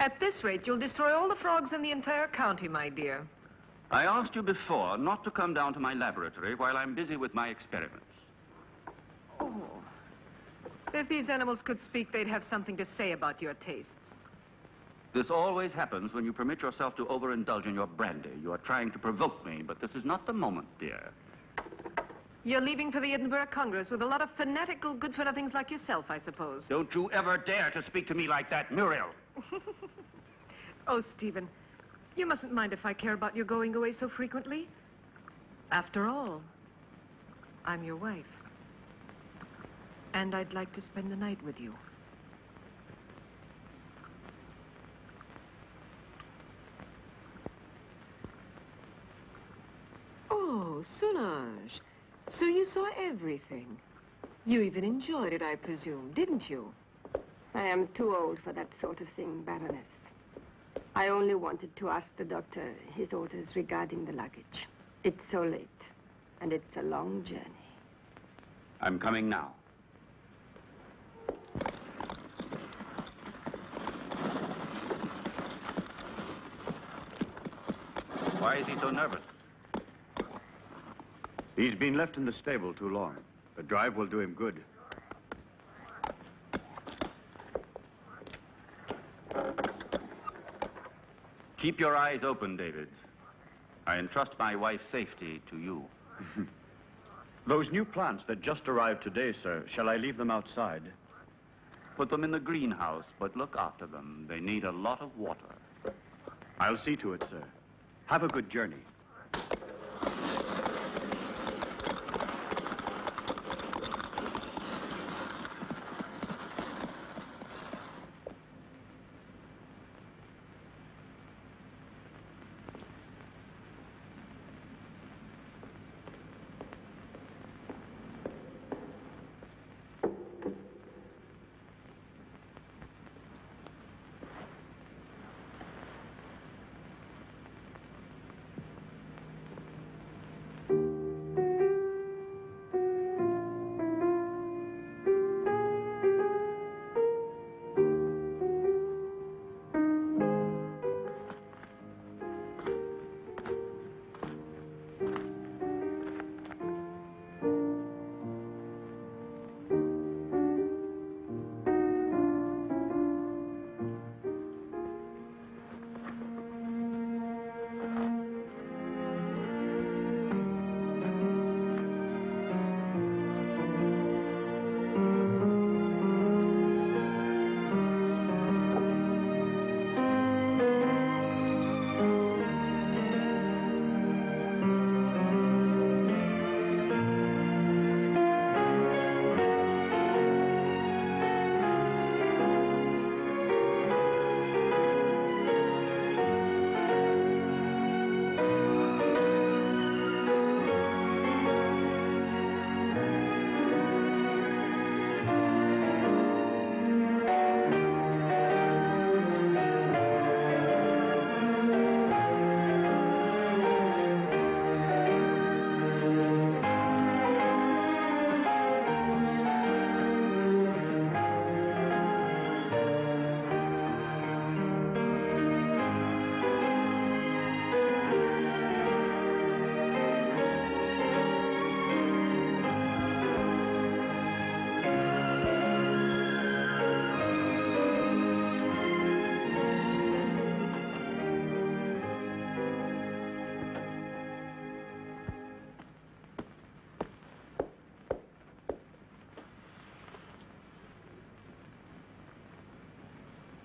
At this rate, you'll destroy all the frogs in the entire county, my dear. I asked you before not to come down to my laboratory while I'm busy with my experiments. Oh. If these animals could speak, they'd have something to say about your tastes. This always happens when you permit yourself to overindulge in your brandy. You are trying to provoke me, but this is not the moment, dear. You're leaving for the Edinburgh Congress with a lot of fanatical good-for-nothings like yourself, I suppose. Don't you ever dare to speak to me like that, Muriel. Oh, Stephen, you mustn't mind if I care about your going away so frequently. After all, I'm your wife. And I'd like to spend the night with you. Oh, Solange. So you saw everything. You even enjoyed it, I presume, didn't you? I am too old for that sort of thing, Baroness. I only wanted to ask the doctor his orders regarding the luggage. It's so late, and it's a long journey. I'm coming now. Why is he so nervous? He's been left in the stable too long. The drive will do him good. Keep your eyes open, David. I entrust my wife's safety to you. Those new plants that just arrived today, sir, shall I leave them outside? Put them in the greenhouse, but look after them. They need a lot of water. I'll see to it, sir. Have a good journey.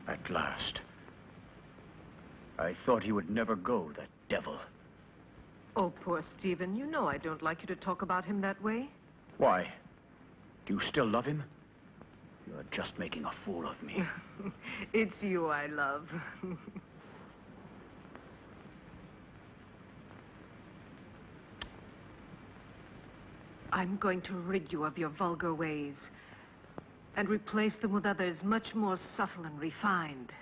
At last. I thought he would never go, that devil. Oh, poor Stephen. You know I don't like you to talk about him that way. Why? Do you still love him? You're just making a fool of me. It's you I love. I'm going to rid you of your vulgar ways and replace them with others much more subtle and refined.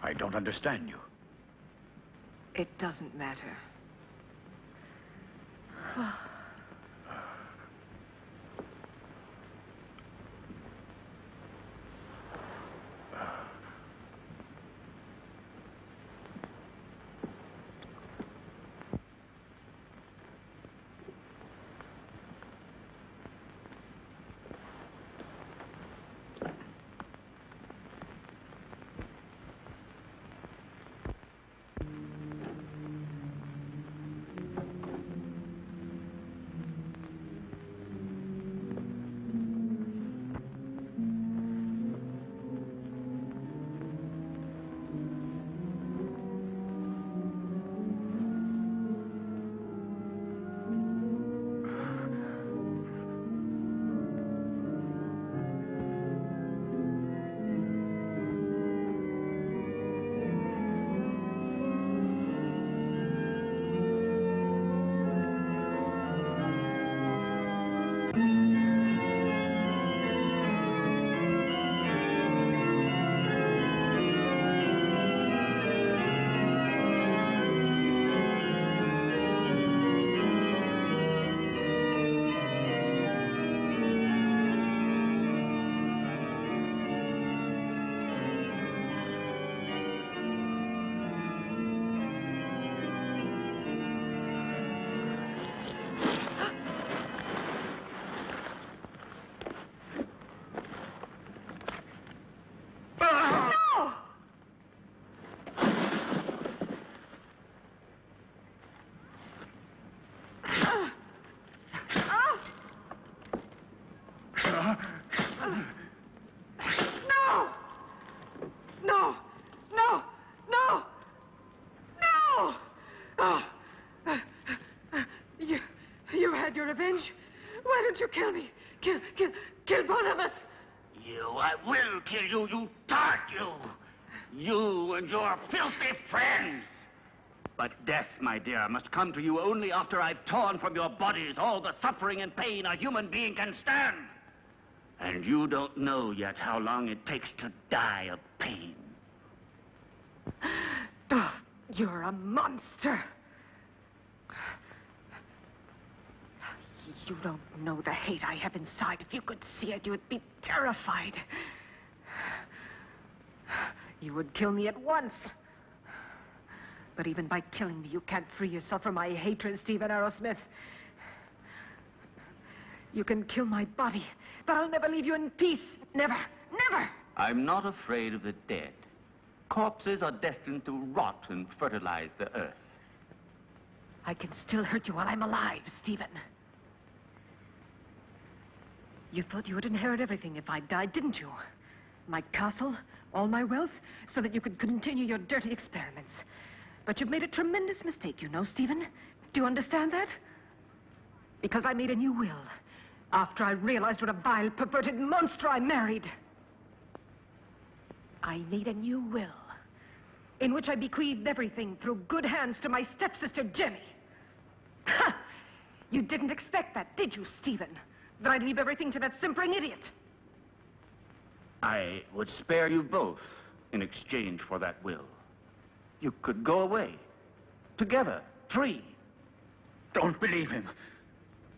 I don't understand you. It doesn't matter. your revenge? Why don't you kill me? Kill both of us. I will kill you, you tart, you. You and your filthy friends. But death, my dear, must come to you only after I've torn from your bodies all the suffering and pain a human being can stand. And you don't know yet how long it takes to die of pain. Oh, you're a monster. You don't know the hate I have inside. If you could see it, you would be terrified. You would kill me at once. But even by killing me, you can't free yourself from my hatred, Stephen Arrowsmith. You can kill my body, but I'll never leave you in peace. Never, never. I'm not afraid of the dead. Corpses are destined to rot and fertilize the earth. I can still hurt you while I'm alive, Stephen. You thought you would inherit everything if I died, didn't you? My castle, all my wealth, so that you could continue your dirty experiments. But you've made a tremendous mistake, you know, Stephen. Do you understand that? Because I made a new will after I realized what a vile, perverted monster I married. I made a new will in which I bequeathed everything through good hands to my stepsister, Jenny. Ha! You didn't expect that, did you, Stephen? That I'd leave everything to that simpering idiot. I would spare you both in exchange for that will. You could go away. Together. Free. Don't believe him.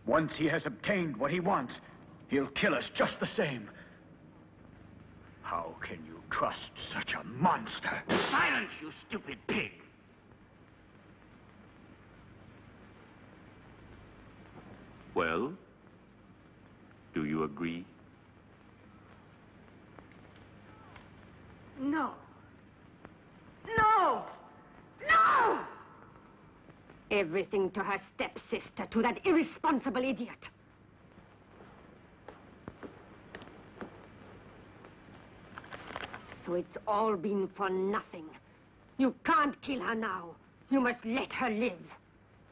Once he has obtained what he wants, he'll kill us just the same. How can you trust such a monster? Silence, you stupid pig! Well, do you agree? No. No! No! Everything to her stepsister, to that irresponsible idiot. So it's all been for nothing. You can't kill her now. You must let her live.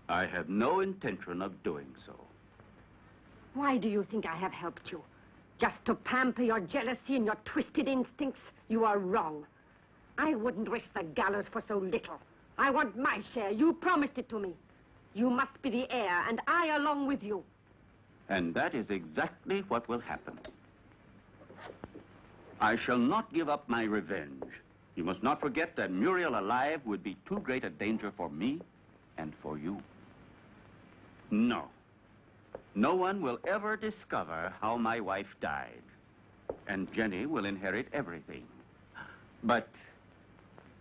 I have no intention of doing so. Why do you think I have helped you? Just to pamper your jealousy and your twisted instincts? You are wrong. I wouldn't risk the gallows for so little. I want my share. You promised it to me. You must be the heir, and I along with you. And that is exactly what will happen. I shall not give up my revenge. You must not forget that Muriel alive would be too great a danger for me and for you. No. No one will ever discover how my wife died. And Jenny will inherit everything. But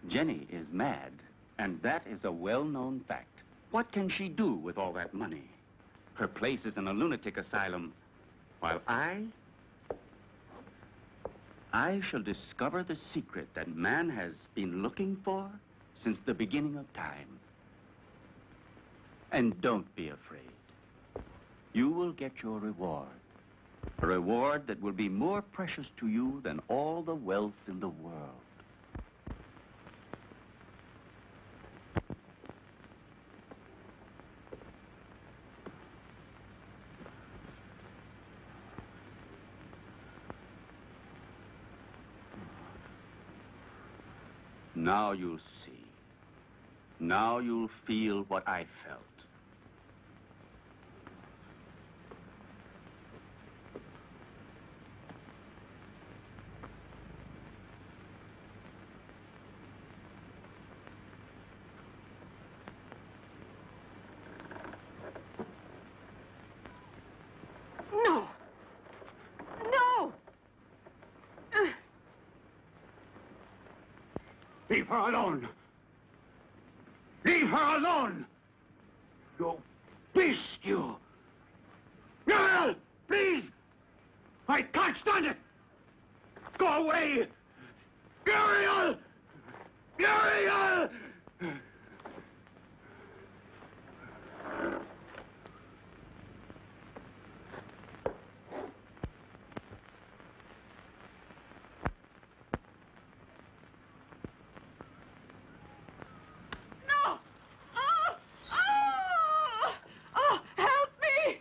Jenny is mad, and that is a well-known fact. What can she do with all that money? Her place is in a lunatic asylum, while I shall discover the secret that man has been looking for since the beginning of time. And don't be afraid. You will get your reward. A reward that will be more precious to you than all the wealth in the world. Now you'll see. Now you'll feel what I felt. No! No! Leave her alone! Leave her alone! You beast, you! Muriel! Please! I can't stand it! Go away! Muriel! Muriel! No! Oh! Oh! Oh! Help me!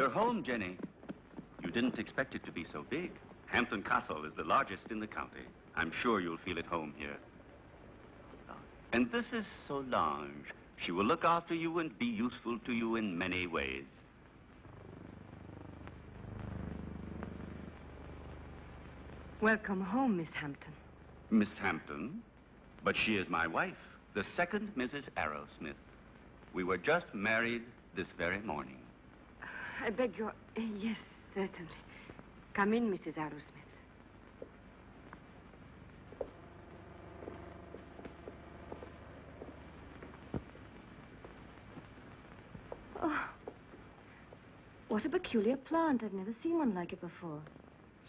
You're home, Jenny. You didn't expect it to be so big. Hampton Castle is the largest in the county. I'm sure you'll feel at home here. And this is Solange. She will look after you and be useful to you in many ways. Welcome home, Miss Hampton. Miss Hampton? But she is my wife, the second Mrs. Arrowsmith. We were just married this very morning. I beg your... Yes, certainly. Come in, Mrs. Arrowsmith. Oh, what a peculiar plant. I've never seen one like it before.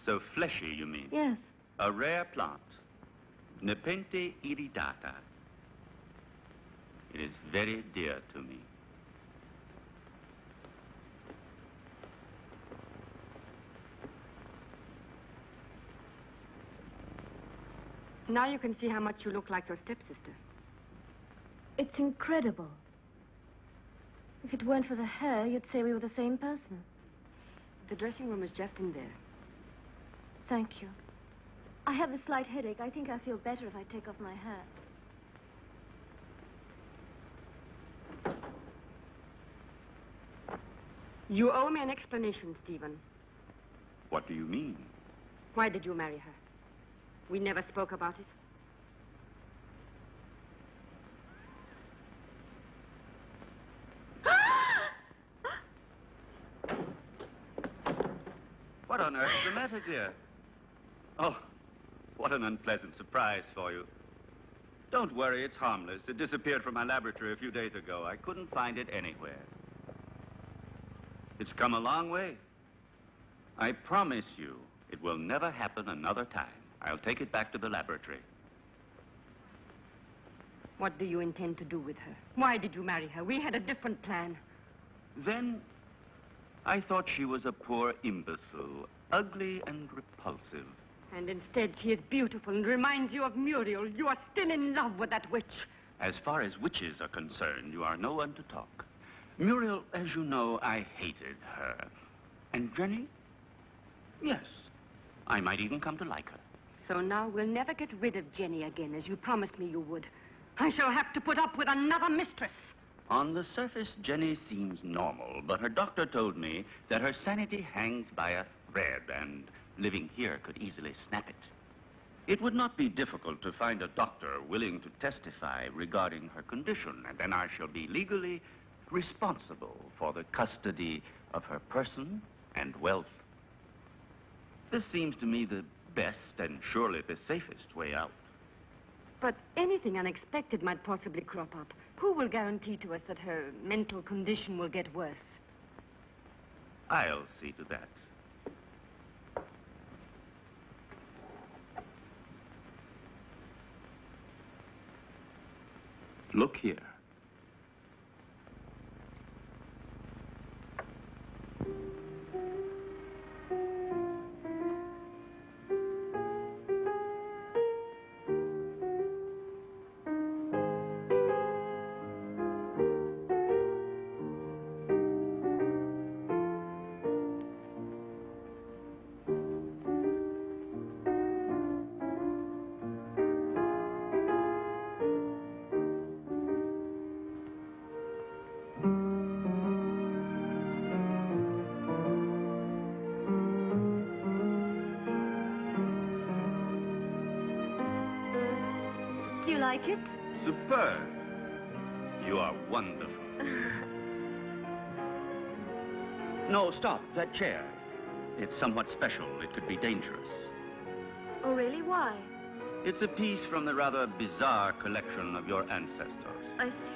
So fleshy, you mean? Yes. A rare plant. Nepenthe iridata. It is very dear to me. Now you can see how much you look like your stepsister. It's incredible. If it weren't for the hair, you'd say we were the same person. The dressing room is just in there. Thank you. I have a slight headache. I think I'll feel better if I take off my hat. You owe me an explanation, Stephen. What do you mean? Why did you marry her? We never spoke about it. What on earth is the matter, dear? Oh, what an unpleasant surprise for you. Don't worry, it's harmless. It disappeared from my laboratory a few days ago. I couldn't find it anywhere. It's come a long way. I promise you, it will never happen another time. I'll take it back to the laboratory. What do you intend to do with her? Why did you marry her? We had a different plan. Then, I thought she was a poor imbecile, ugly and repulsive. And instead, she is beautiful and reminds you of Muriel. You are still in love with that witch. As far as witches are concerned, you are no one to talk. Muriel, as you know, I hated her. And Jenny? Yes, I might even come to like her. So now we'll never get rid of Jenny again, as you promised me you would. I shall have to put up with another mistress. On the surface, Jenny seems normal, but her doctor told me that her sanity hangs by a thread, and living here could easily snap it. It would not be difficult to find a doctor willing to testify regarding her condition, and then I shall be legally responsible for the custody of her person and wealth. This seems to me the best and surely the safest way out. But anything unexpected might possibly crop up. Who will guarantee to us that her mental condition will get worse? I'll see to that. Look here. Do you like it? Superb. You are wonderful. No, stop. That chair. It's somewhat special. It could be dangerous. Oh, really? Why? It's a piece from the rather bizarre collection of your ancestors. I see.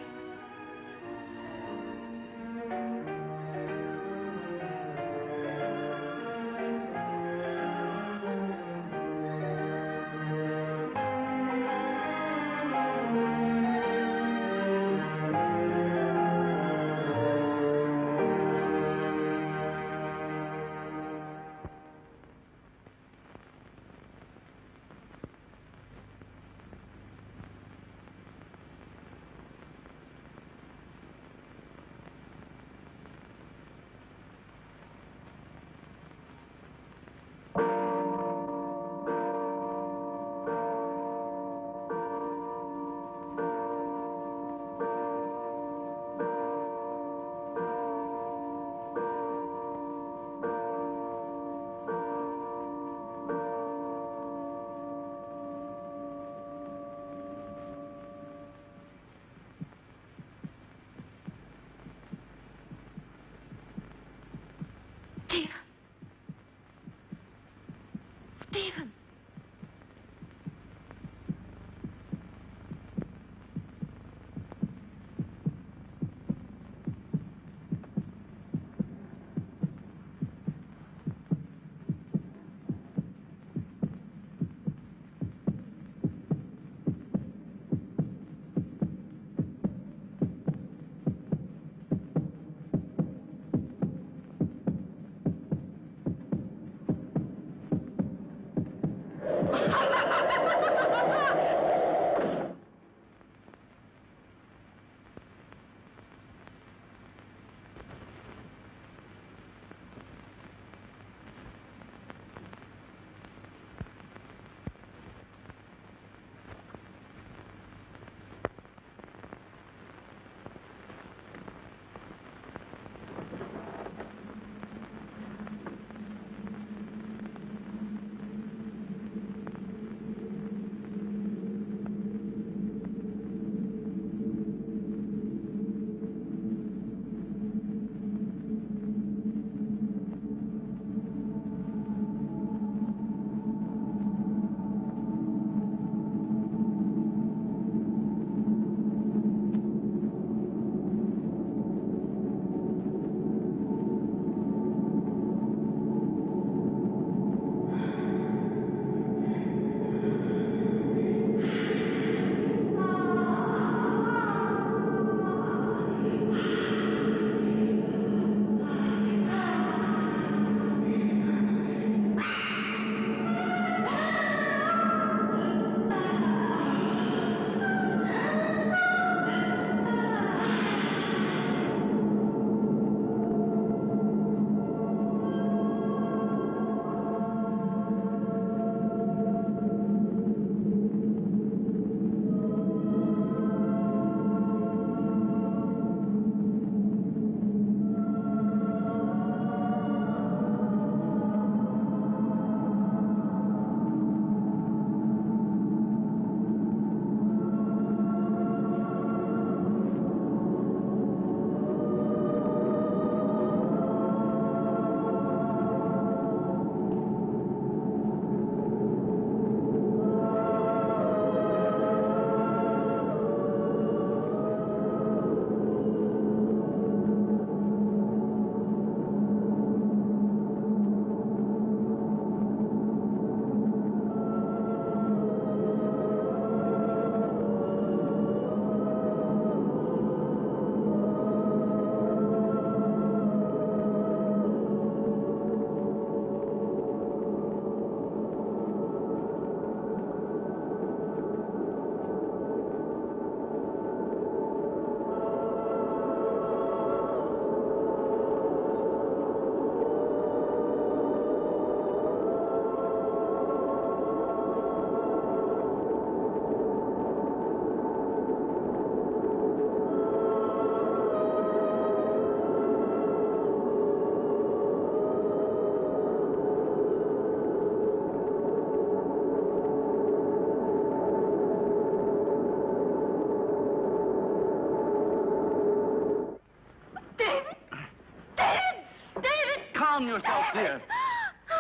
calm yourself, dear.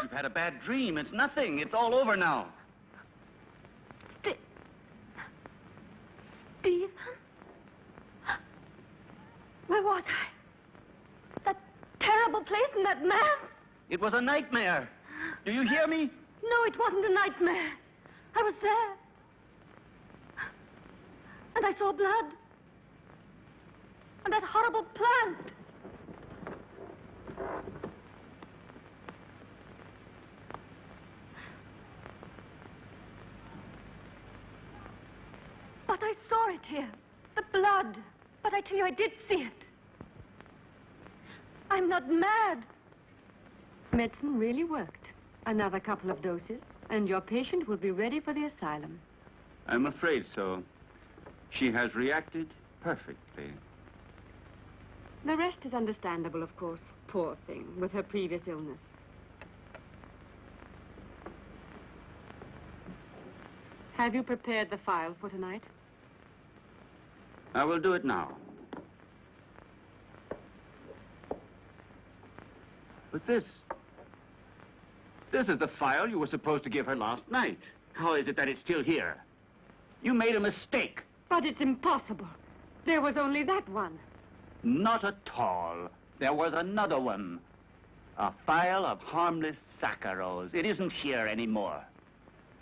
You've had a bad dream. It's nothing. It's all over now. Steve? Where was I? That terrible place and that man? It was a nightmare. Do you hear me? No, it wasn't a nightmare. I was there. And I saw blood. And that horrible plant. But I saw it here. The blood. But I tell you, I did see it. I'm not mad. Medicine really worked. Another couple of doses, and your patient will be ready for the asylum. I'm afraid so. She has reacted perfectly. The rest is understandable, of course. Poor thing, with her previous illness. Have you prepared the file for tonight? I will do it now. But this is the file you were supposed to give her last night. How is it that it's still here? You made a mistake. But it's impossible. There was only that one. Not at all. There was another one. A file of harmless saccharos. It isn't here anymore.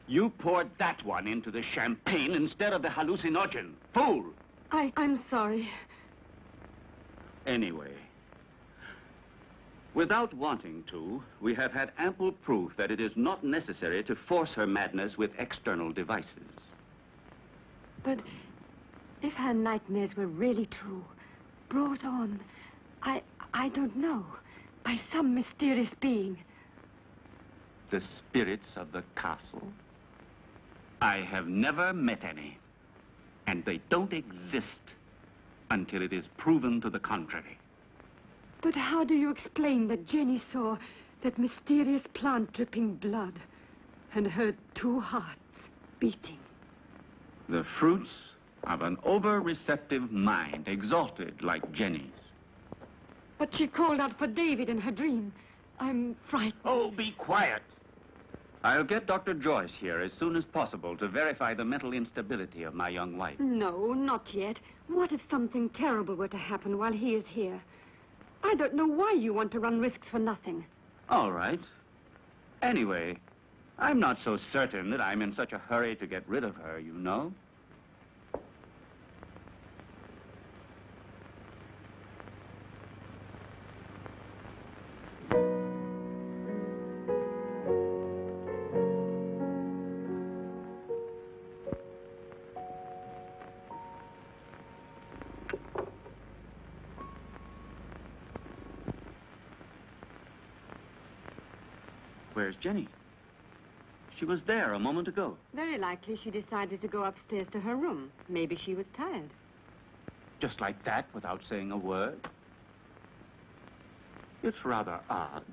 You poured that one into the champagne instead of the hallucinogen. Fool! I'm sorry. Anyway, without wanting to, we have had ample proof that it is not necessary to force her madness with external devices. But if her nightmares were really true, brought on, I don't know, by some mysterious being. The spirits of the castle? I have never met any. And they don't exist until it is proven to the contrary. But how do you explain that Jenny saw that mysterious plant dripping blood and heard two hearts beating? The fruits of an over-receptive mind, exalted like Jenny's. But she called out for David in her dream. I'm frightened. Oh, be quiet. I'll get Dr. Joyce here as soon as possible to verify the mental instability of my young wife. No, not yet. What if something terrible were to happen while he is here? I don't know why you want to run risks for nothing. All right. Anyway, I'm not so certain that I'm in such a hurry to get rid of her, you know. Where's Jenny? She was there a moment ago. Very likely she decided to go upstairs to her room. Maybe she was tired. Just like that, without saying a word. It's rather odd.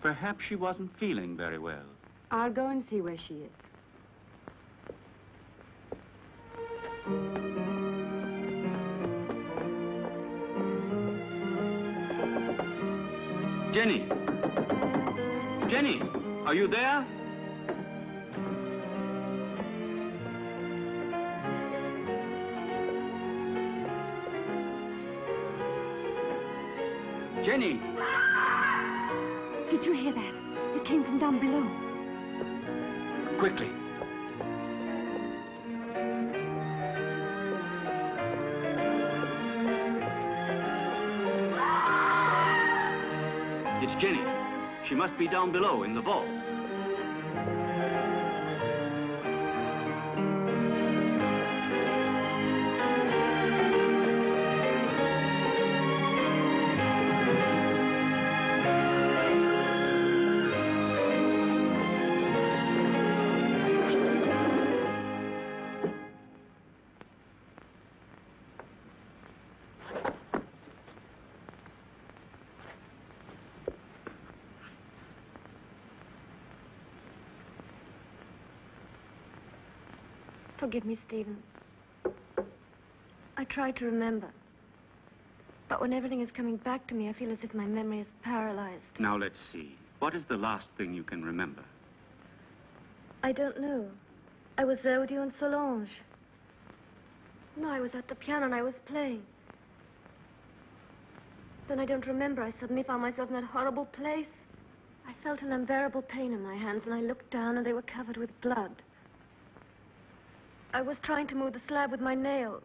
Perhaps she wasn't feeling very well. I'll go and see where she is. Jenny! Jenny, are you there? Jenny! Did you hear that? It came from down below. Quickly. It's Jenny. She must be down below in the vault. Forgive me, Stephen. I tried to remember. But when everything is coming back to me, I feel as if my memory is paralyzed. Now, let's see. What is the last thing you can remember? I don't know. I was there with you and Solange. No, I was at the piano and I was playing. Then I don't remember. I suddenly found myself in that horrible place. I felt an unbearable pain in my hands, and I looked down, and they were covered with blood. I was trying to move the slab with my nails.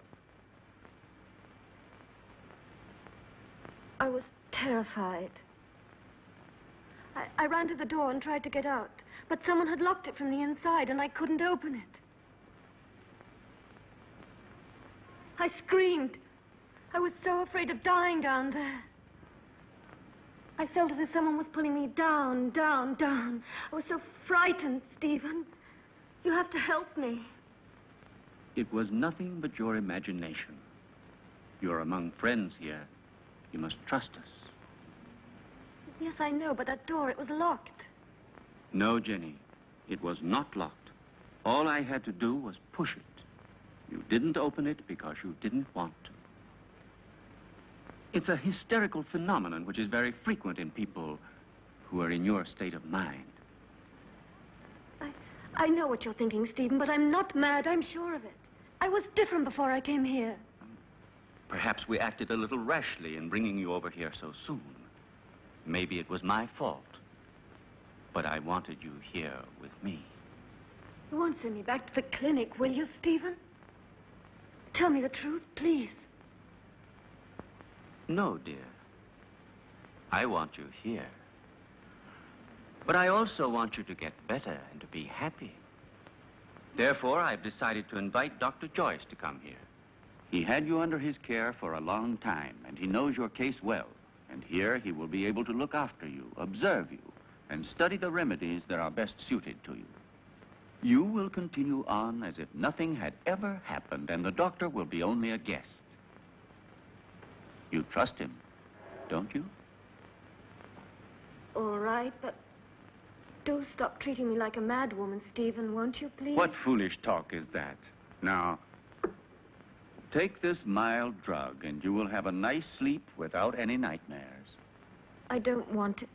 I was terrified. I ran to the door and tried to get out, but someone had locked it from the inside, and I couldn't open it. I screamed. I was so afraid of dying down there. I felt as if someone was pulling me down, down, down. I was so frightened, Stephen. You have to help me. It was nothing but your imagination. You're among friends here. You must trust us. Yes, I know, but that door, it was locked. No, Jenny. It was not locked. All I had to do was push it. You didn't open it because you didn't want to. It's a hysterical phenomenon which is very frequent in people who are in your state of mind. I know what you're thinking, Stephen, but I'm not mad. I'm sure of it. I was different before I came here. Perhaps we acted a little rashly in bringing you over here so soon. Maybe it was my fault. But I wanted you here with me. You won't send me back to the clinic, will you, Stephen? Tell me the truth, please. No, dear. I want you here. But I also want you to get better and to be happy. Therefore, I've decided to invite Dr. Joyce to come here. He had you under his care for a long time, and he knows your case well. And here he will be able to look after you, observe you, and study the remedies that are best suited to you. You will continue on as if nothing had ever happened, and the doctor will be only a guest. You trust him, don't you? All right, but do stop treating me like a mad woman, Stephen, won't you, please? What foolish talk is that? Now, take this mild drug, and you will have a nice sleep without any nightmares. I don't want it.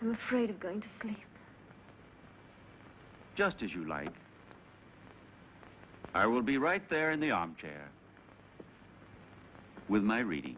I'm afraid of going to sleep. Just as you like. I will be right there in the armchair with my reading.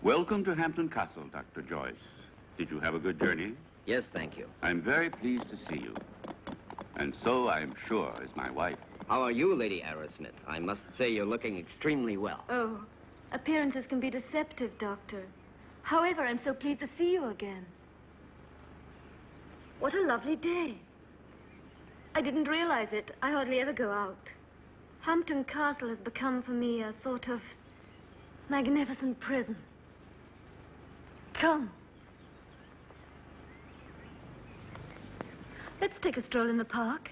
Welcome to Hampton Castle, Dr. Joyce. Did you have a good journey? Yes, thank you. I'm very pleased to see you. And so, I'm sure, is my wife. How are you, Lady Arrowsmith? I must say you're looking extremely well. Oh, appearances can be deceptive, Doctor. However, I'm so pleased to see you again. What a lovely day. I didn't realize it. I hardly ever go out. Hampton Castle has become for me a sort of magnificent prison. Come. Let's take a stroll in the park.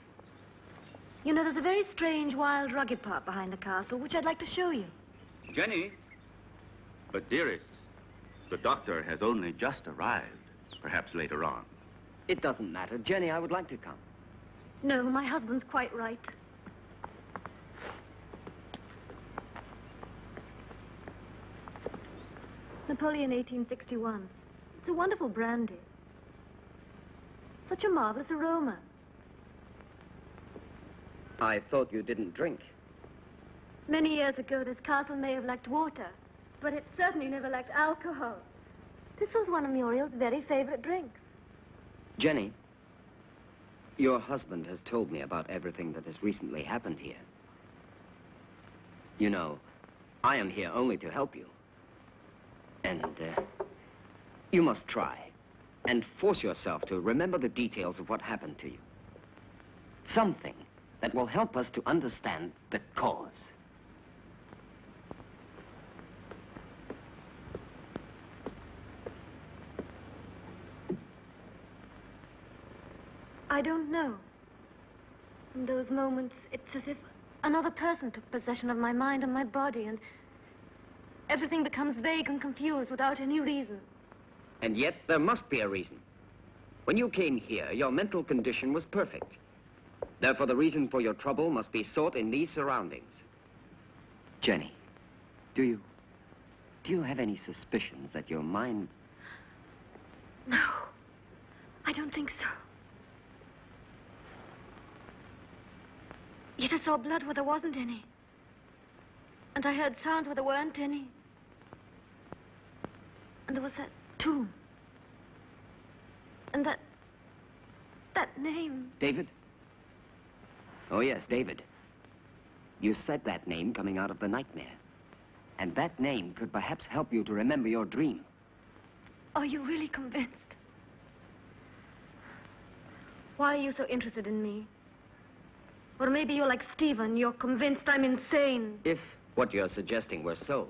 You know, there's a very strange, wild, rugged part behind the castle, which I'd like to show you. Jenny? But, dearest, the doctor has only just arrived. Perhaps later on. It doesn't matter. Jenny, I would like to come. No, my husband's quite right. Napoleon 1861. It's a wonderful brandy. Such a marvelous aroma. I thought you didn't drink. Many years ago, this castle may have lacked water, but it certainly never lacked alcohol. This was one of Muriel's very favorite drinks. Jenny, your husband has told me about everything that has recently happened here. You know, I am here only to help you. And, you must try and force yourself to remember the details of what happened to you. Something that will help us to understand the cause. I don't know. In those moments, it's as if another person took possession of my mind and my body, and everything becomes vague and confused without any reason. And yet, there must be a reason. When you came here, your mental condition was perfect. Therefore, the reason for your trouble must be sought in these surroundings. Jenny, do you have any suspicions that your mind... No, I don't think so. Yet I saw blood where there wasn't any. And I heard sounds where there weren't any. And there was that tomb. And that name. David? Oh, yes, David. You said that name coming out of the nightmare. And that name could perhaps help you to remember your dream. Are you really convinced? Why are you so interested in me? Or maybe you're like Stephen, you're convinced I'm insane. If what you're suggesting were so,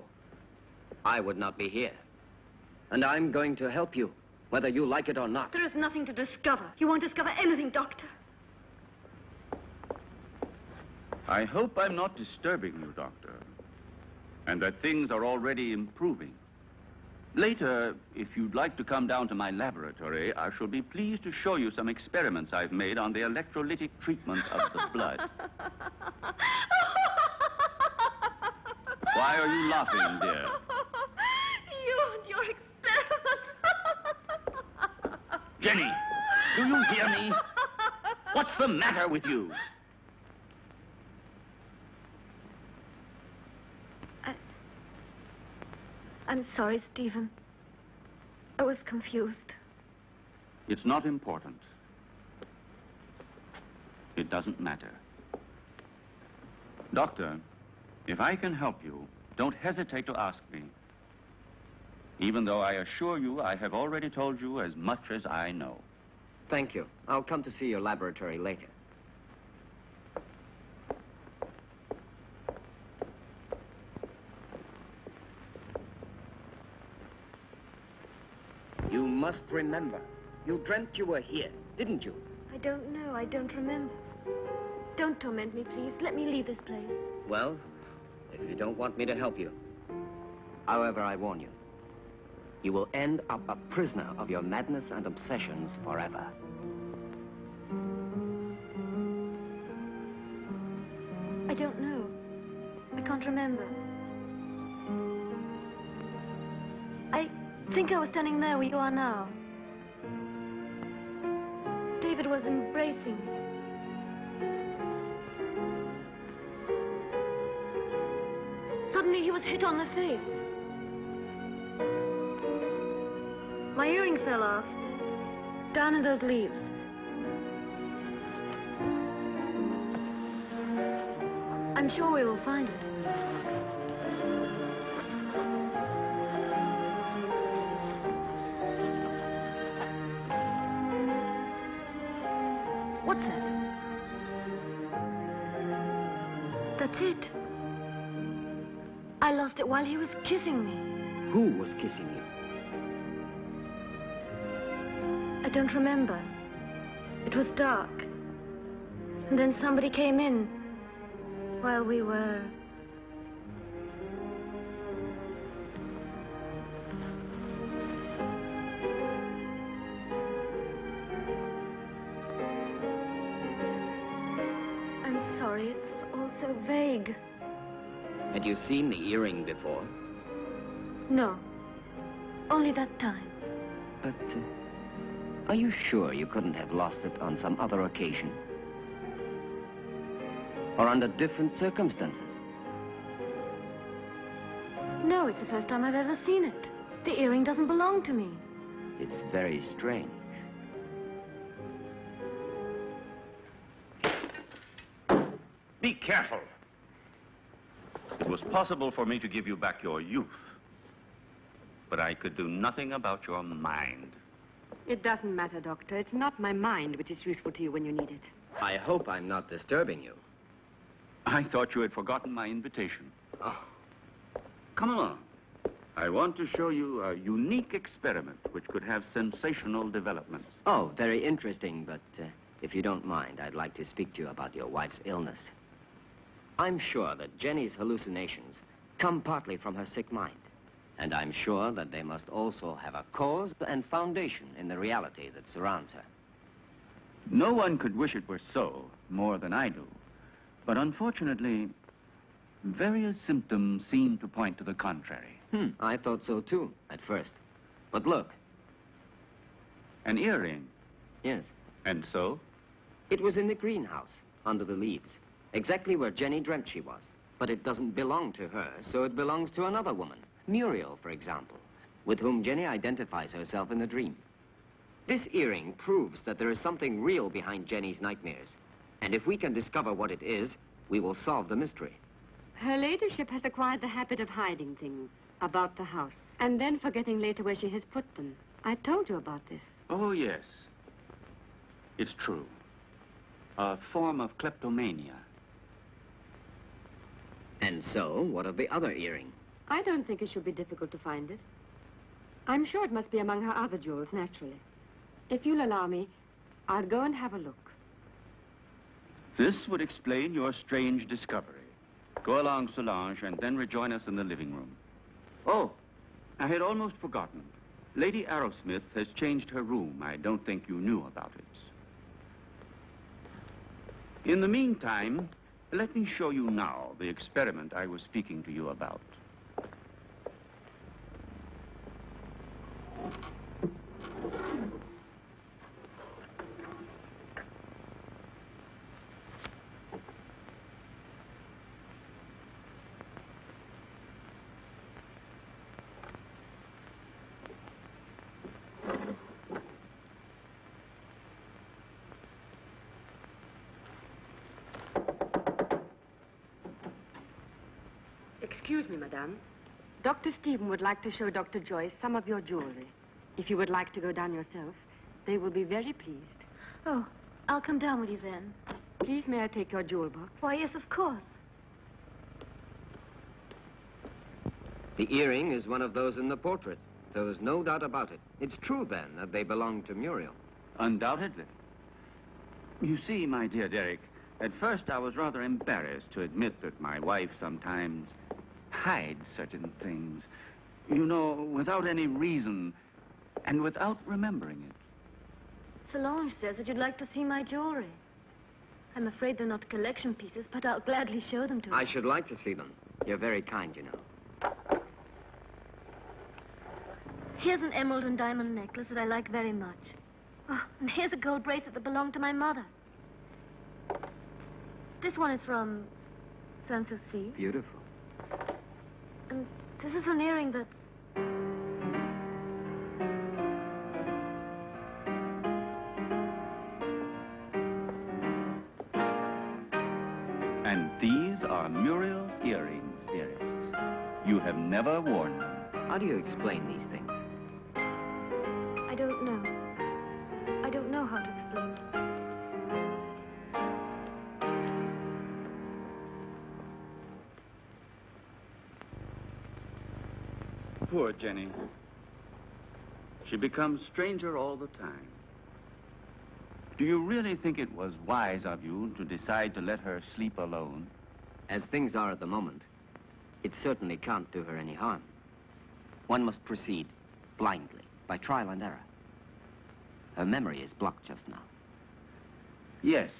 I would not be here. And I'm going to help you, whether you like it or not. There is nothing to discover. You won't discover anything, Doctor. I hope I'm not disturbing you, Doctor, and that things are already improving. Later, if you'd like to come down to my laboratory, I shall be pleased to show you some experiments I've made on the electrolytic treatment of the blood. Why are you laughing, dear? You and your experiments. Jenny, do you hear me? What's the matter with you? I'm sorry, Stephen. I was confused. It's not important. It doesn't matter. Doctor, if I can help you, don't hesitate to ask me. Even though I assure you I have already told you as much as I know. Thank you. I'll come to see your laboratory later. You must remember. You dreamt you were here, didn't you? I don't know. I don't remember. Don't torment me, please. Let me leave this place. Well, if you don't want me to help you. However, I warn you. You will end up a prisoner of your madness and obsessions forever. I don't know. I can't remember. I think I was standing there where you are now. David was embracing me. Suddenly he was hit on the face. My earring fell off, down in those leaves. I'm sure we will find it. What's that? That's it. I lost it while he was kissing me. Who was kissing you? I don't remember. It was dark. And then somebody came in while we were... I'm sorry, it's all so vague. Had you seen the earring before? No, only that time. But, are you sure you couldn't have lost it on some other occasion? Or under different circumstances? No, it's the first time I've ever seen it. The earring doesn't belong to me. It's very strange. Be careful. It was possible for me to give you back your youth. But I could do nothing about your mind. It doesn't matter, Doctor. It's not my mind which is useful to you when you need it. I hope I'm not disturbing you. I thought you had forgotten my invitation. Oh, Come along. I want to show you a unique experiment which could have sensational developments. oh, very interesting, but if you don't mind, I'd like to speak to you about your wife's illness. I'm sure that Jenny's hallucinations come partly from her sick mind. And I'm sure that they must also have a cause and foundation in the reality that surrounds her. No one could wish it were so, more than I do. But unfortunately, various symptoms seem to point to the contrary. I thought so too, at first. But look. An earring. Yes. And so? It was in the greenhouse, under the leaves. Exactly where Jenny dreamt she was. But it doesn't belong to her, so it belongs to another woman. Muriel, for example, with whom Jenny identifies herself in the dream. This earring proves that there is something real behind Jenny's nightmares. And if we can discover what it is, we will solve the mystery. Her ladyship has acquired the habit of hiding things about the house, and then forgetting later where she has put them. I told you about this. Oh, yes. It's true. A form of kleptomania. And so, what of the other earring? I don't think it should be difficult to find it. I'm sure it must be among her other jewels, naturally. If you'll allow me, I'll go and have a look. This would explain your strange discovery. Go along, Solange, and then rejoin us in the living room. Oh, I had almost forgotten. Lady Arrowsmith has changed her room. I don't think you knew about it. In the meantime, let me show you now the experiment I was speaking to you about. Excuse me, madame. Dr. Stephen would like to show Dr. Joyce some of your jewelry. If you would like to go down yourself, they will be very pleased. Oh, I'll come down with you then. Please, may I take your jewel box? Why, yes, of course. The earring is one of those in the portrait. There's no doubt about it. It's true, then, that they belong to Muriel. Undoubtedly. You see, my dear Derek, at first I was rather embarrassed to admit that my wife sometimes hides certain things. You know, without any reason and without remembering it. Solange says that you'd like to see my jewelry. I'm afraid they're not collection pieces, but I'll gladly show them to you. I should like to see them. You're very kind, you know. Here's an emerald and diamond necklace that I like very much. Oh, and here's a gold bracelet that belonged to my mother. This one is from Sanssouci. Beautiful. And this is an earring that... And these are Muriel's earrings, dearest. You have never worn them. How do you explain these things? I don't know. I don't know how to explain it. Poor Jenny. She becomes stranger all the time. Do you really think it was wise of you to decide to let her sleep alone? As things are at the moment, it certainly can't do her any harm. One must proceed blindly, by trial and error. Her memory is blocked just now. Yes.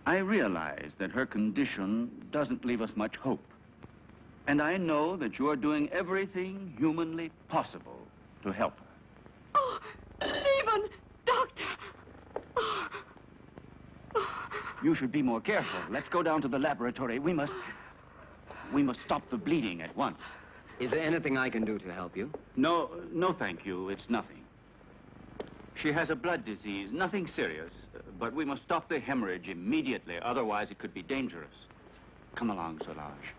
I realize that her condition doesn't leave us much hope. And I know that you're doing everything humanly possible to help her. Oh, Stephen! Doctor! Oh. You should be more careful. Let's go down to the laboratory. We must stop the bleeding at once. Is there anything I can do to help you? No, thank you. It's nothing. She has a blood disease, nothing serious. But we must stop the hemorrhage immediately. Otherwise, it could be dangerous. Come along, Solange.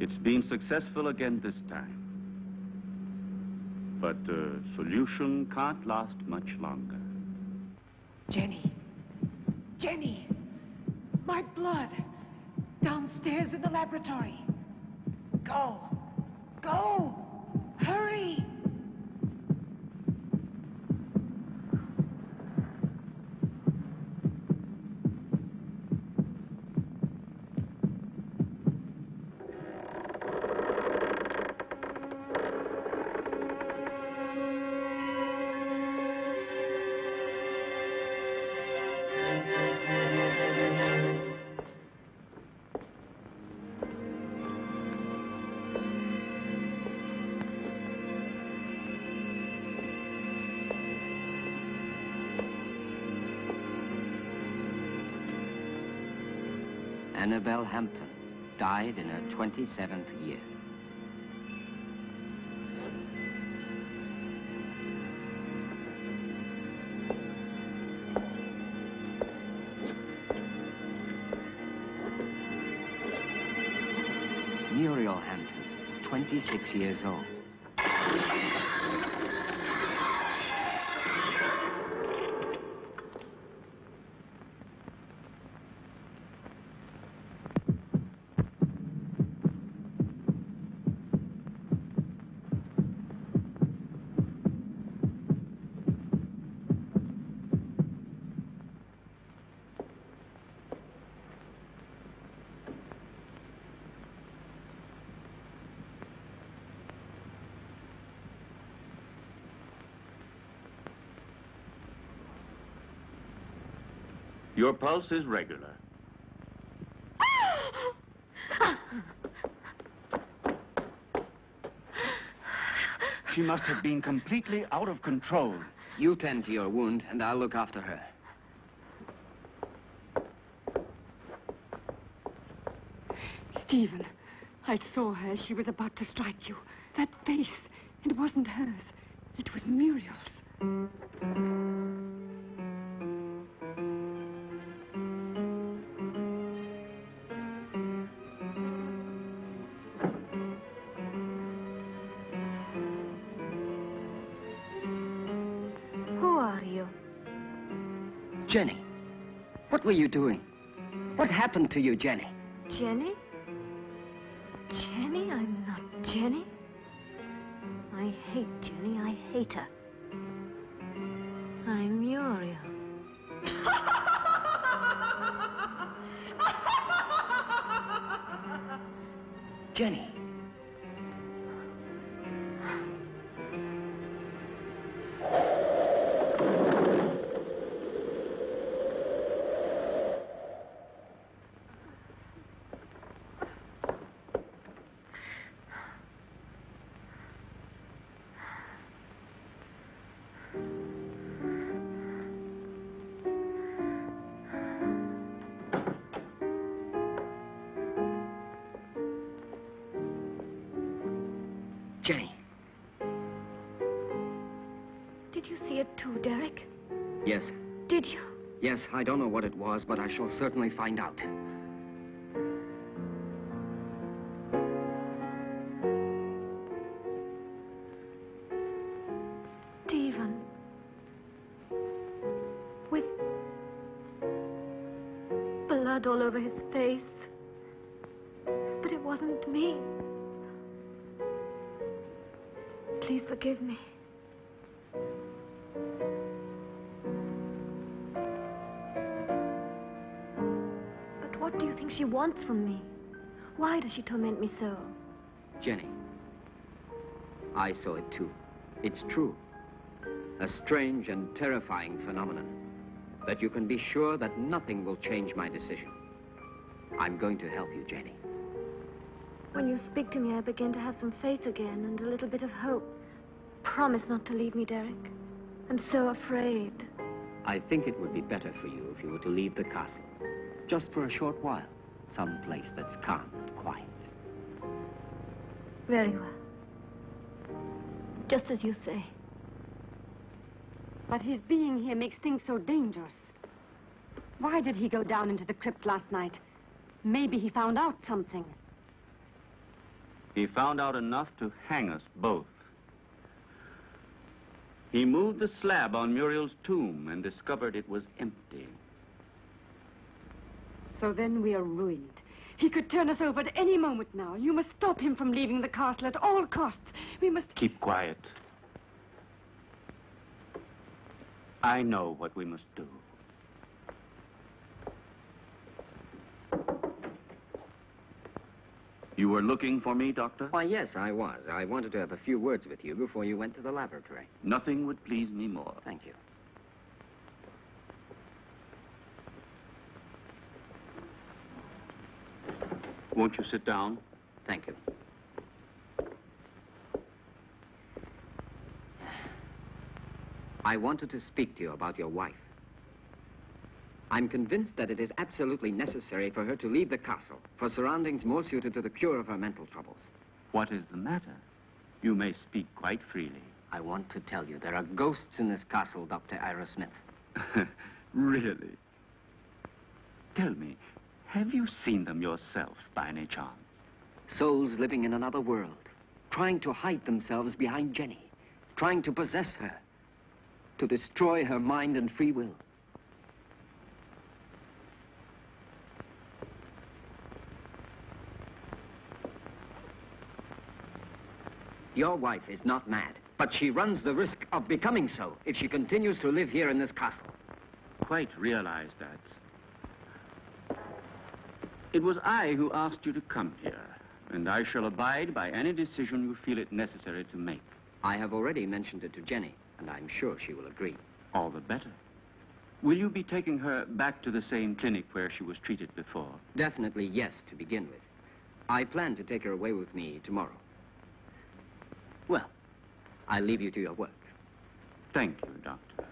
It's been successful again this time. But solution can't last much longer. Jenny. Jenny! My blood! Downstairs in the laboratory. Go! Go! Hurry! Annabelle Hampton died in her 27th year. Muriel Hampton, 26 years old. Your pulse is regular. She must have been completely out of control. You tend to your wound, and I'll look after her. Stephen, I saw her. She was about to strike you. That face, it wasn't hers. It was Muriel's. Jenny, what were you doing? What happened to you, Jenny? Jenny? Jenny? I'm not Jenny. I hate Jenny. I hate her. I'm Muriel. Jenny. Jenny. Did you see it too, Derek? Yes. Did you? Yes, I don't know what it was, but I shall certainly find out. Stephen. With blood all over his face. But it wasn't me. Please forgive me. But what do you think she wants from me? Why does she torment me so? Jenny, I saw it too. It's true. A strange and terrifying phenomenon. That you can be sure that nothing will change my decision. I'm going to help you, Jenny. When you speak to me, I begin to have some faith again and a little bit of hope. Promise not to leave me, Derek. I'm so afraid. I think it would be better for you if you were to leave the castle. Just for a short while. Some place that's calm and quiet. Very well. Just as you say. But his being here makes things so dangerous. Why did he go down into the crypt last night? Maybe he found out something. He found out enough to hang us both. He moved the slab on Muriel's tomb and discovered it was empty. So then we are ruined. He could turn us over at any moment now. You must stop him from leaving the castle at all costs. We must... Keep quiet. I know what we must do. You were looking for me, Doctor? Why, yes, I was. I wanted to have a few words with you before you went to the laboratory. Nothing would please me more. Thank you. Won't you sit down? Thank you. I wanted to speak to you about your wife. I'm convinced that it is absolutely necessary for her to leave the castle for surroundings more suited to the cure of her mental troubles. What is the matter? You may speak quite freely. I want to tell you there are ghosts in this castle, Dr. Ira Smith. Really? Tell me, have you seen them yourself by any chance? Souls living in another world, trying to hide themselves behind Jenny, trying to possess her, to destroy her mind and free will. Your wife is not mad, but she runs the risk of becoming so if she continues to live here in this castle. Quite realize that. It was I who asked you to come here, and I shall abide by any decision you feel it necessary to make. I have already mentioned it to Jenny, and I'm sure she will agree. All the better. Will you be taking her back to the same clinic where she was treated before? Definitely yes, to begin with. I plan to take her away with me tomorrow. Well, I'll leave you to your work. Thank you, Doctor.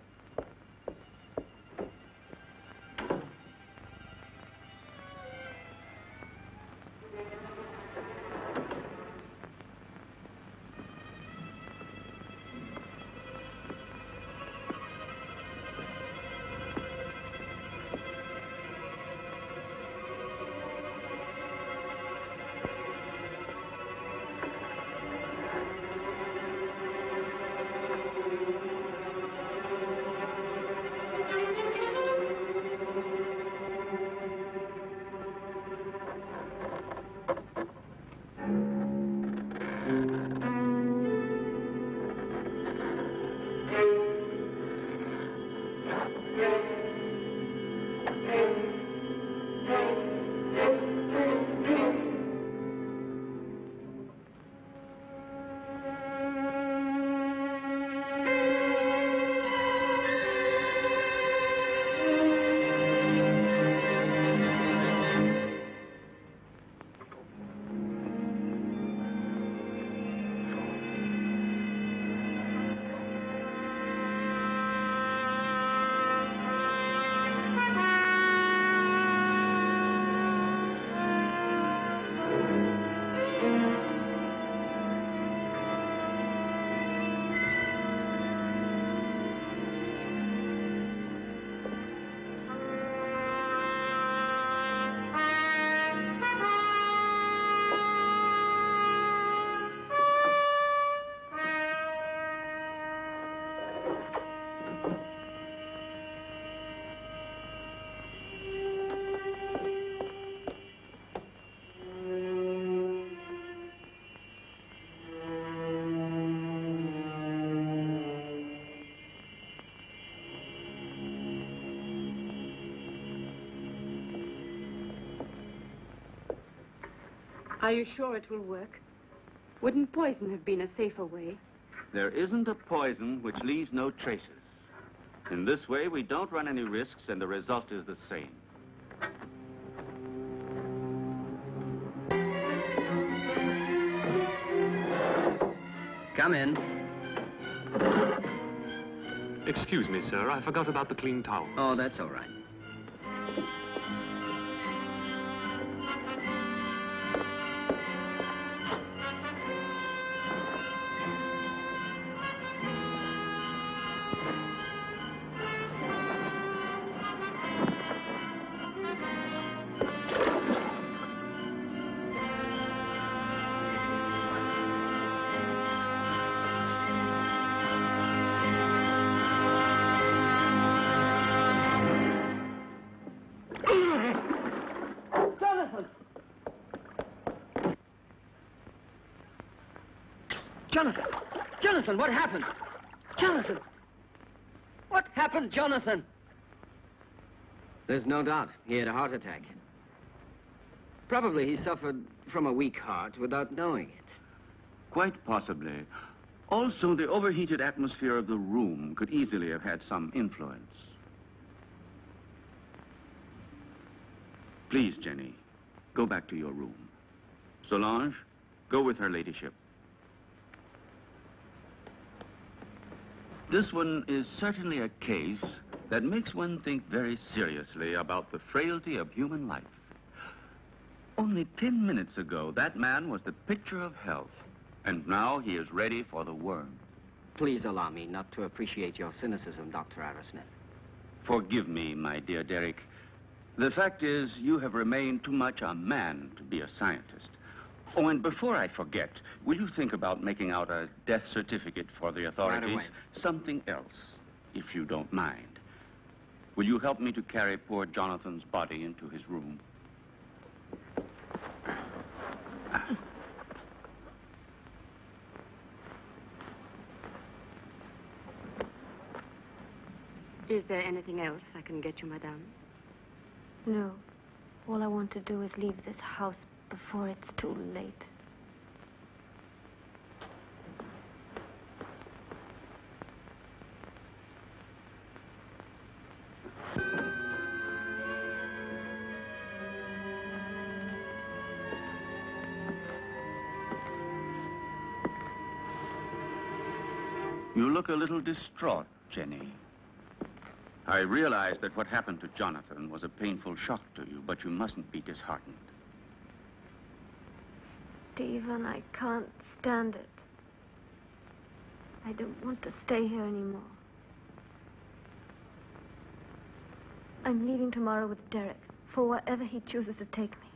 Are you sure it will work? Wouldn't poison have been a safer way? There isn't a poison which leaves no traces. In this way, we don't run any risks, and the result is the same. Come in. Excuse me, sir. I forgot about the clean towel. Oh, that's all right. Jonathan! Jonathan, what happened? Jonathan! What happened, Jonathan? There's no doubt he had a heart attack. Probably he suffered from a weak heart without knowing it. Quite possibly. Also, the overheated atmosphere of the room could easily have had some influence. Please, Jenny, go back to your room. Solange, go with her ladyship. This one is certainly a case that makes one think very seriously about the frailty of human life. Only 10 minutes ago, that man was the picture of health, and now he is ready for the worm. Please allow me not to appreciate your cynicism, Dr. Arrowsmith. Forgive me, my dear Derek. The fact is, you have remained too much a man to be a scientist. Oh, and before I forget, will you think about making out a death certificate for the authorities? Right away. Something else, if you don't mind. Will you help me to carry poor Jonathan's body into his room? Is there anything else I can get you, madame? No. All I want to do is leave this house before it's too late. You look a little distraught, Jenny. I realize that what happened to Jonathan was a painful shock to you, but you mustn't be disheartened. Stephen, I can't stand it. I don't want to stay here anymore. I'm leaving tomorrow with Derek for wherever he chooses to take me.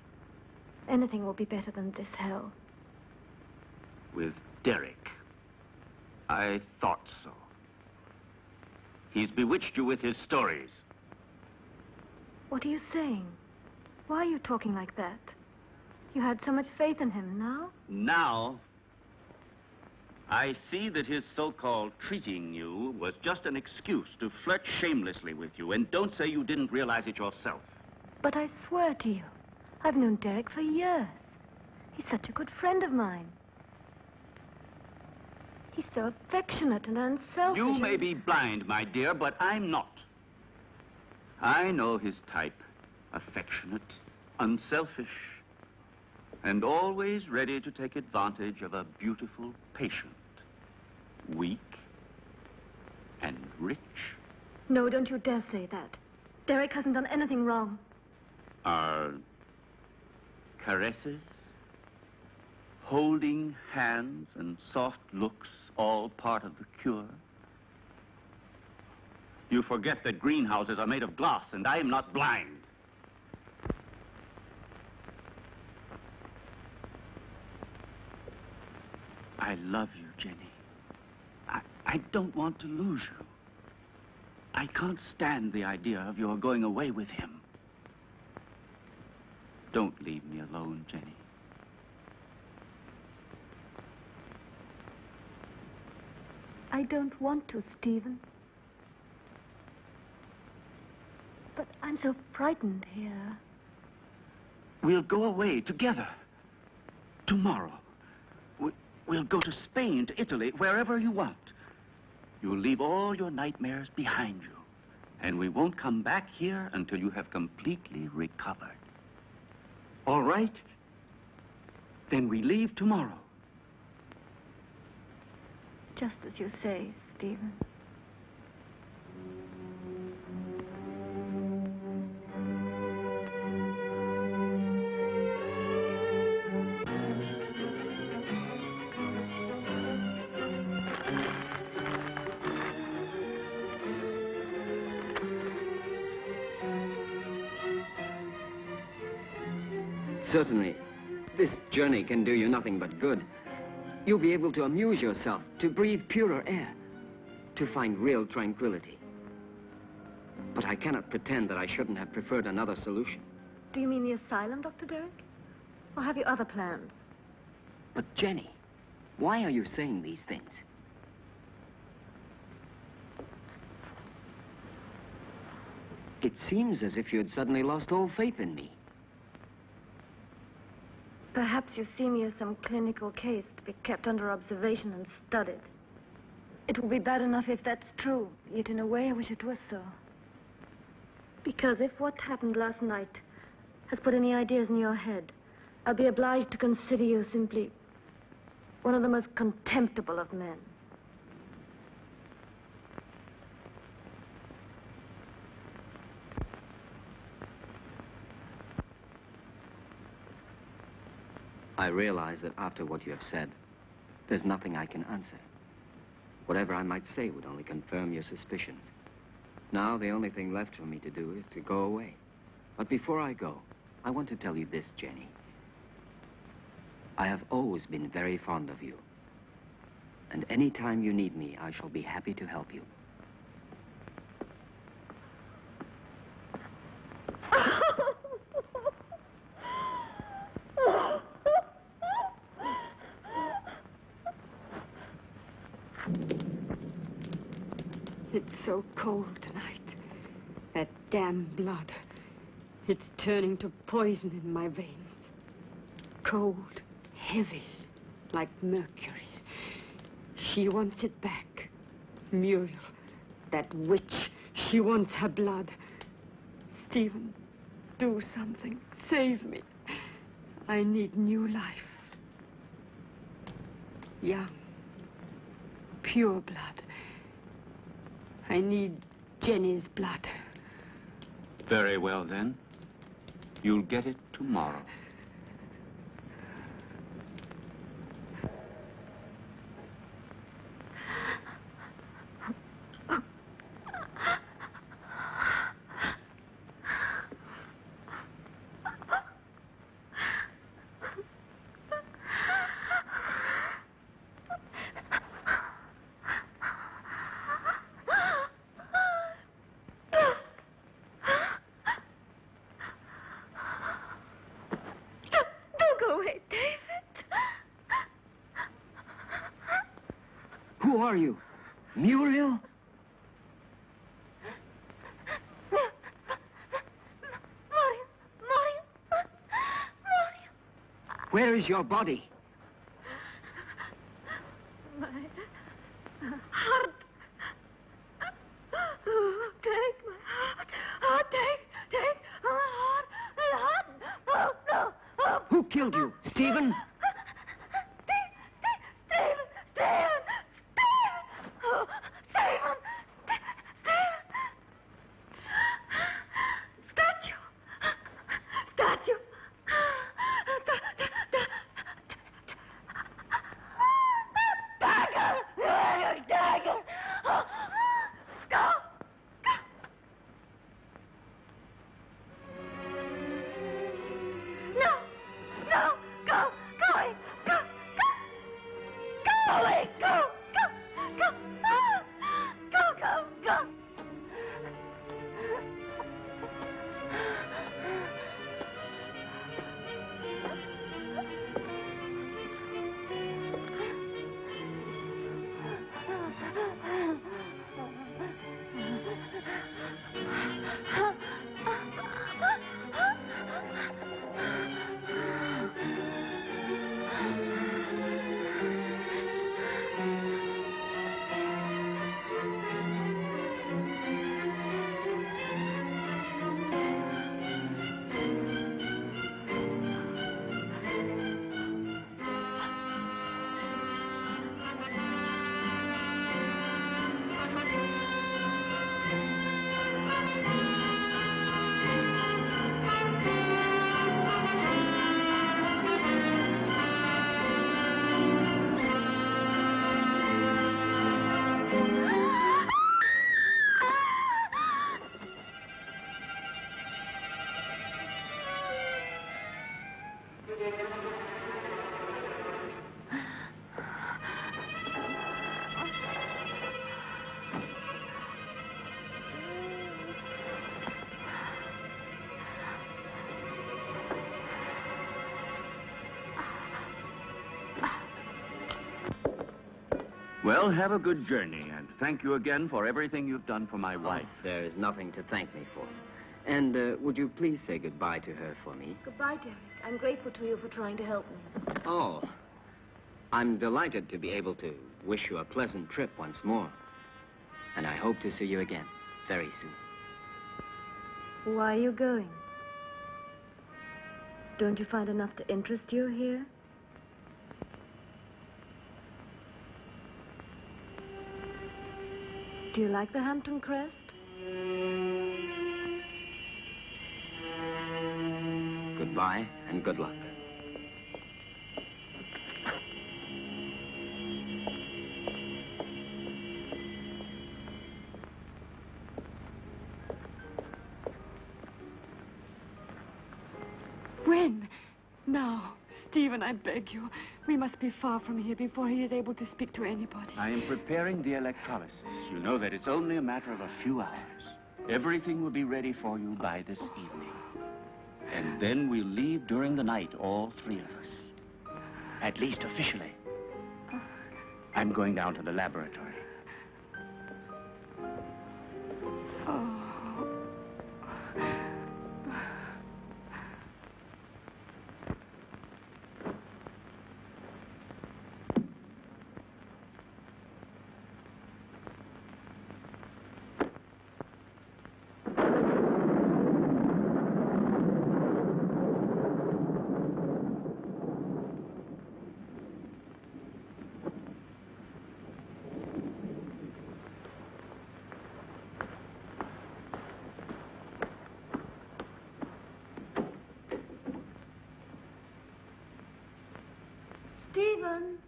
Anything will be better than this hell. With Derek? I thought so. He's bewitched you with his stories. What are you saying? Why are you talking like that? You had so much faith in him. Now? Now, I see that his so-called treating you was just an excuse to flirt shamelessly with you, and don't say you didn't realize it yourself. But I swear to you, I've known Derek for years. He's such a good friend of mine. He's so affectionate and unselfish. You may be blind, my dear, but I'm not. I know his type. Affectionate, unselfish, and always ready to take advantage of a beautiful patient. Weak and rich. No, don't you dare say that. Derek hasn't done anything wrong. Are caresses, holding hands, and soft looks all part of the cure? You forget that greenhouses are made of glass, and I am not blind. I love you, Jenny. I don't want to lose you. I can't stand the idea of your going away with him. Don't leave me alone, Jenny. I don't want to, Stephen. But I'm so frightened here. We'll go away together. Tomorrow. We'll go to Spain, to Italy, wherever you want. You'll leave all your nightmares behind you. And we won't come back here until you have completely recovered. All right? Then we leave tomorrow. Just as you say, Stephen. Certainly, this journey can do you nothing but good. You'll be able to amuse yourself, to breathe purer air, to find real tranquility. But I cannot pretend that I shouldn't have preferred another solution. Do you mean the asylum, Dr. Derek? Or have you other plans? But Jenny, Why are you saying these things? It seems as if you had suddenly lost all faith in me. Perhaps you see me as some clinical case to be kept under observation and studied. It will be bad enough if that's true, yet in a way I wish it was so. Because if what happened last night has put any ideas in your head, I'll be obliged to consider you simply one of the most contemptible of men. I realize that after what you have said, there's nothing I can answer. Whatever I might say would only confirm your suspicions. Now, the only thing left for me to do is to go away. But before I go, I want to tell you this, Jenny. I have always been very fond of you. And any time you need me, I shall be happy to help you. It's so cold tonight. That damn blood. It's turning to poison in my veins. Cold, heavy, like mercury. She wants it back. Muriel, that witch, she wants her blood. Stephen, do something. Save me. I need new life. Young, pure blood. I need Jenny's blood. Very well, then. You'll get it tomorrow. Who are you? Muriel? Where is your body? My heart. Oh, take my heart. Oh, take my heart. Oh, no. Oh. Who killed you? Stephen? Oh, Stephen. Statue. Dagger. Go. No. Go away. Go away. Go. Well, have a good journey, and thank you again for everything you've done for my wife. There is nothing to thank me for. And would you please say goodbye to her for me? Goodbye, Derek. I'm grateful to you for trying to help me. Oh, I'm delighted to be able to wish you a pleasant trip once more. And I hope to see you again very soon. Why are you going? Don't you find enough to interest you here? Do you like the Hampton Crest? Goodbye and good luck. When? Now. Stephen, I beg you. We must be far from here before he is able to speak to anybody. I am preparing the electrolysis. You know that it's only a matter of a few hours. Everything will be ready for you by this evening. And then we'll leave during the night, all three of us. At least officially. I'm going down to the laboratory. Stephen!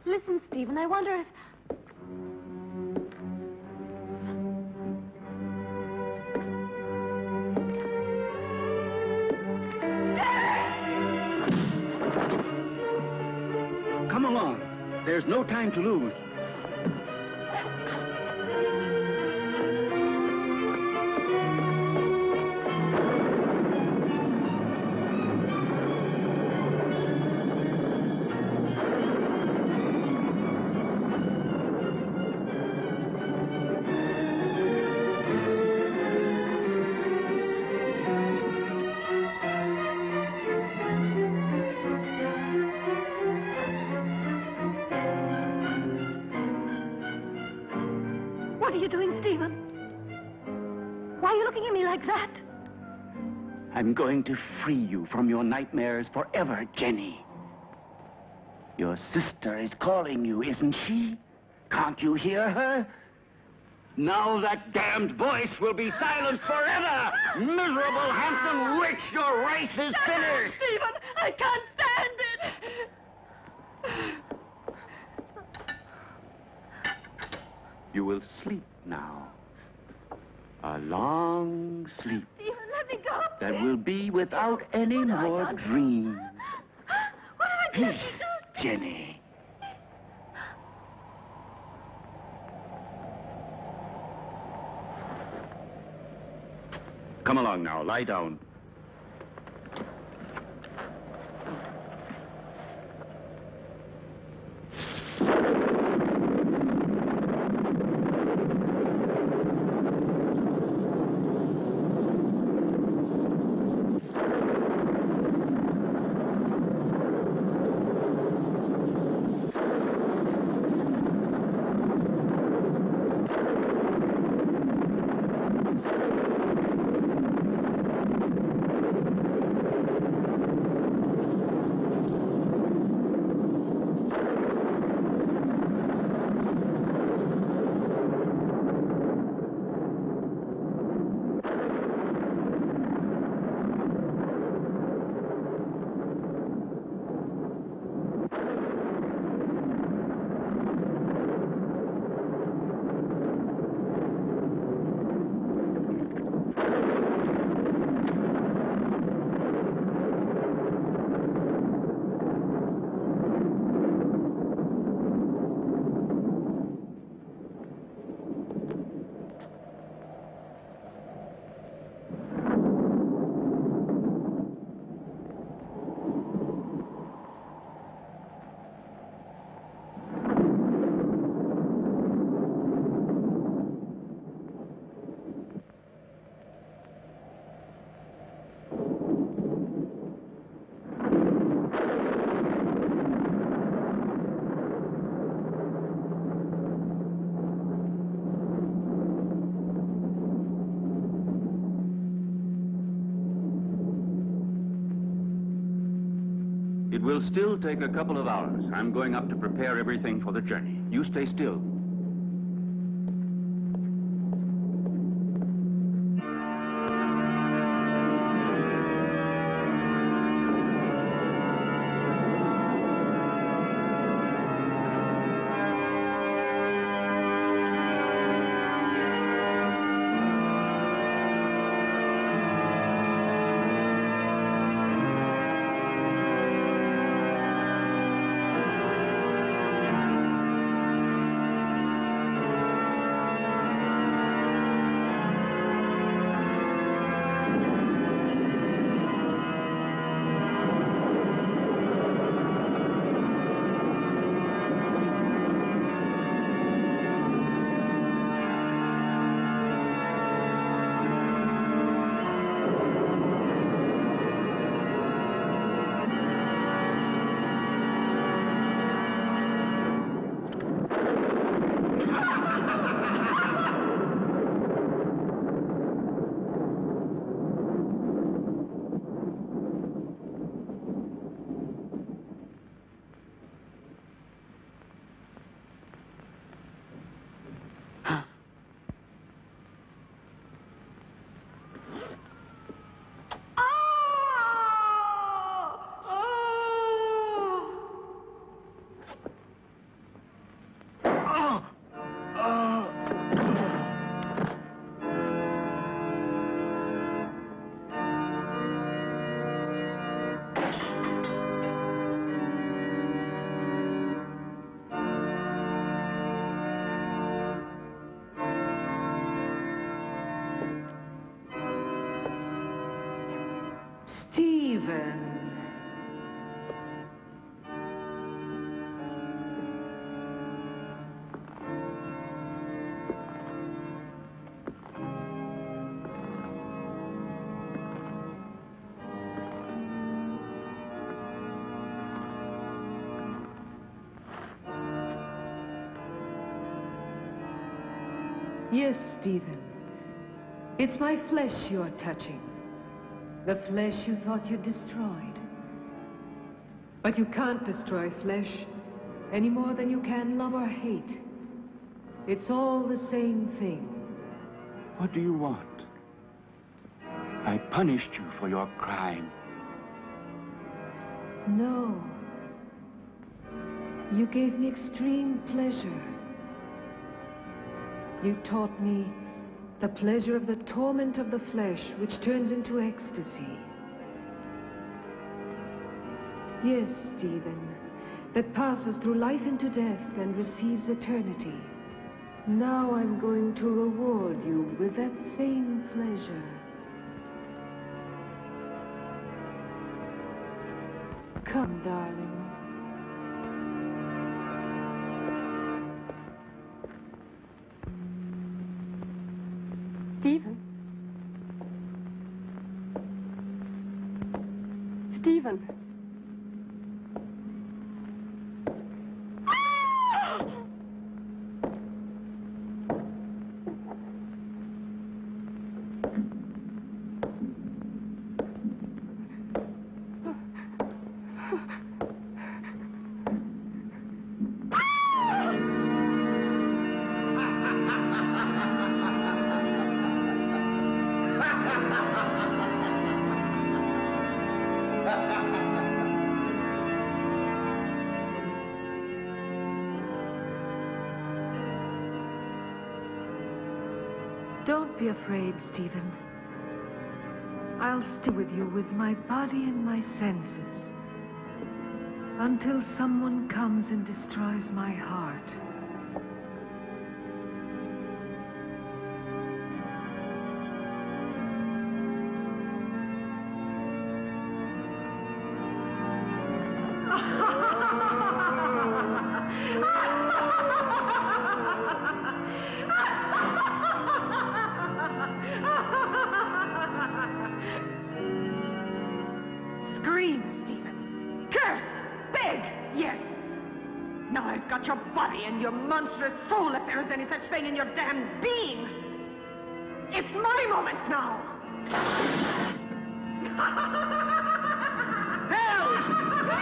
Listen, Stephen, I wonder if... Come along. There's no time to lose. What are you doing, Stephen? Why are you looking at me like that? I'm going to free you from your nightmares forever, Jenny. Your sister is calling you, isn't she? Can't you hear her? Now that damned voice will be silenced forever! Miserable Hampton witch, your race is finished! Stephen, I can't stand it! You will sleep now. A long sleep Stephen, let me go. that will be without any What have I more done? dreams. What have I done Peace, to you? Jenny. Come along now, lie down. It will still take a couple of hours. I'm going up to prepare everything for the journey. You stay still. Yes, Stephen. It's my flesh you're touching. The flesh you thought you destroyed. But you can't destroy flesh any more than you can love or hate. It's all the same thing. What do you want? I punished you for your crime. No. You gave me extreme pleasure. You taught me the pleasure of the torment of the flesh, which turns into ecstasy. Yes, Stephen, that passes through life into death and receives eternity. Now I'm going to reward you with that same pleasure. Come, darling. Stephen. Stephen. Don't be afraid, Stephen. I'll stay with you with my body and my senses until someone comes and destroys my heart. Your body and your monstrous soul, if there is any such thing in your damned being. It's my moment now. Help!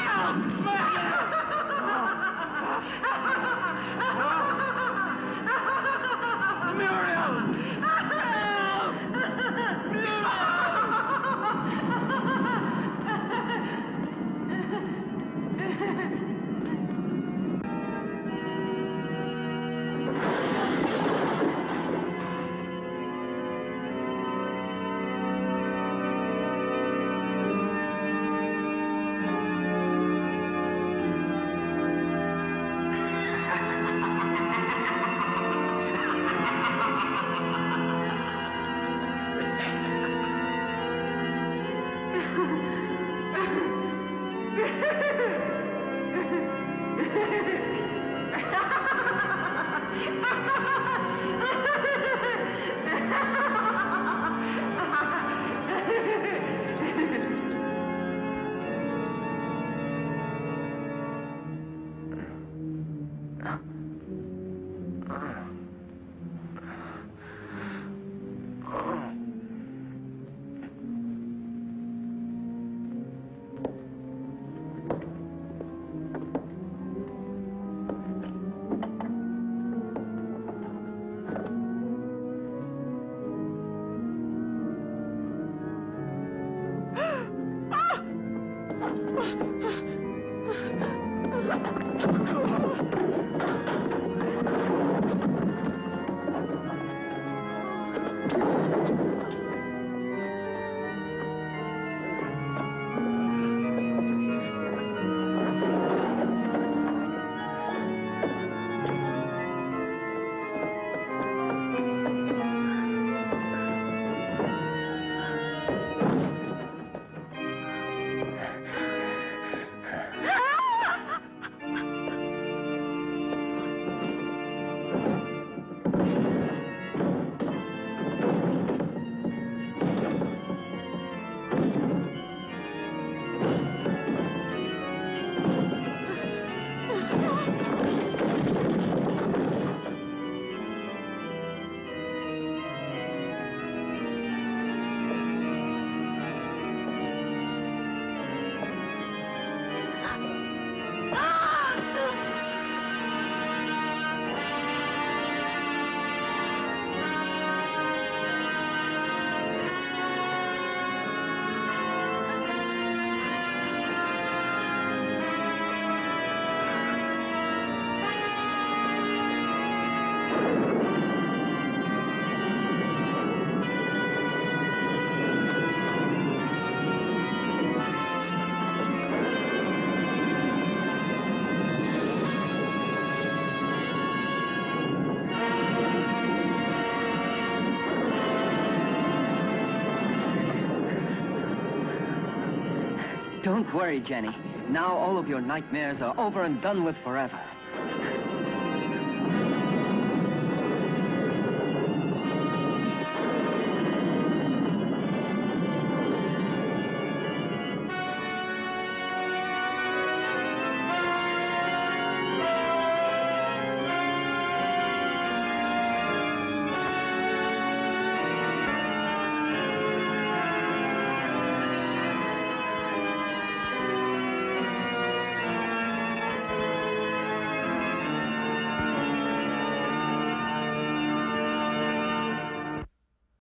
Don't worry, Jenny. Now all of your nightmares are over and done with forever.